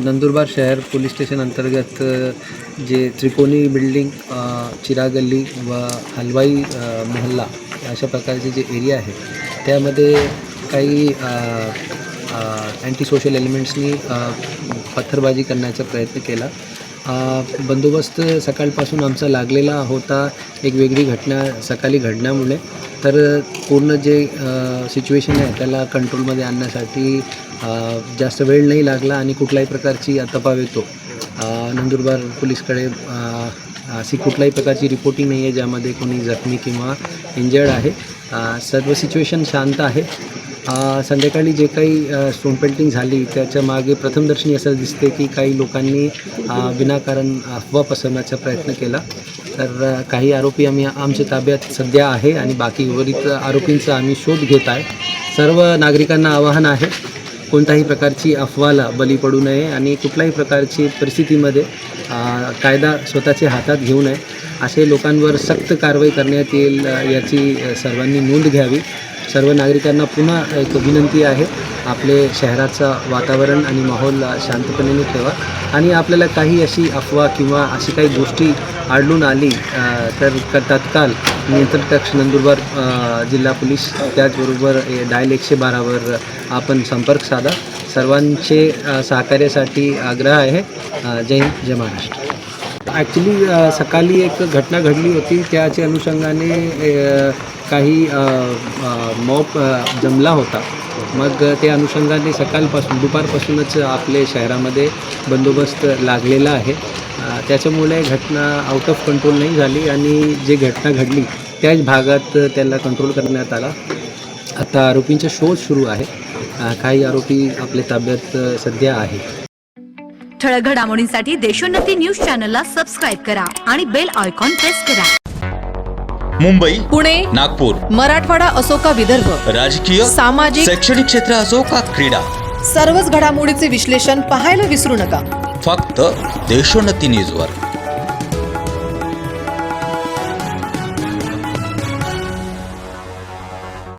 नंदुरबार शहर police station अंतर्गत जे त्रिकोणी बिल्डिंग, चिराग गल्ली व हलवाई मोहल्ला अशा प्रकारचे जे एरिया आहे त्यामध्ये काही अँटी सोशल एलिमेंट्सनी पत्थरबाजी करण्याचा प्रयत्न केला. बंदोबस्त सकाळपासून आमचा लागलेला होता. एक वेगळी घटना सकाळी घडल्यामुळे तर पूर्ण जे सिच्युएशन आहे त्याला कंट्रोलमध्ये आणण्यासाठी जास्त वेळ नाही लागला आणि कुठल्याही प्रकारची तपावेतो नंदुरबार पोलीसकडे अशी कुठल्याही प्रकारची रिपोर्टिंग नाही आहे ज्यामध्ये कोणी जखमी किंवा इंजर्ड आहे. सर्व सिच्युएशन शांत आहे. संध्याकाळी जे काही स्टोन पेल्टिंग झाली त्याच्या मागे प्रथमदर्शनी असं दिसते की काही लोकांनी विनाकारण अफवा पसरवण्याचा प्रयत्न केला. तर काही आरोपी आमच्या ताब्यात सध्या आहे आणि बाकी उर्वरित आरोपींचा आम्ही शोध घेत आहे. सर्व नागरिकांना आवाहन आहे कोणत्याही प्रकारची अफवाला बली पडू नये आणि कुठल्याही प्रकारची परिस्थितीमध्ये कायदा स्वतःच्या हातात घेऊ नये. असे लोकांवर सक्त कारवाई करण्यात येईल याची सर्वांनी नोंद घ्यावी. सर्व नागरिकांना पुन्हा एक विनंती आहे, आपले शहराचं वातावरण आणि माहोल शांतपणे ठेवा आणि आपल्याला काही अशी अफवा किंवा अशी काही गोष्टी आढळून आली तर तत्काळ नियंत्रण कक्ष नंदुरबार जिल्हा पोलीस त्याचबरोबर डायल 112वर आपण संपर्क साधा. सर्वांचे सहकार्यासाठी आग्रह आहे. जय हिंद, जय महाराष्ट्र. ॲक्च्युली सकाळी एक घटना घडली होती. त्याच्या अनुषंगाने काही मॉब जमला होता. मग त्या अनुषंगाने सकाळपासून दुपारपासूनच आपले शहरामध्ये बंदोबस्त लागलेला आहे. त्याच्यामुळे घटना आउट ऑफ कंट्रोल नाही झाली आणि जे घटना घडली त्याच भागात त्याला कंट्रोल करण्यात आला. आता आरोपींचा शोध सुरू आहे. काही आरोपी आपल्या ताब्यात सध्या आहे. ठळक घडामोडींसाठी देशोन्नती न्यूज चॅनलला सबस्क्राईब करा आणि बेल आयकॉन प्रेस करा. मुंबई, पुणे, नागपूर, मराठवाडा असो का विदर्भ, राजकीय, सामाजिक, शैक्षणिक क्षेत्र असो का क्रीडा, सर्वच घडामोडीचे विश्लेषण पाहायला विसरू नका. फक्त देशोन्नती न्यूजवर.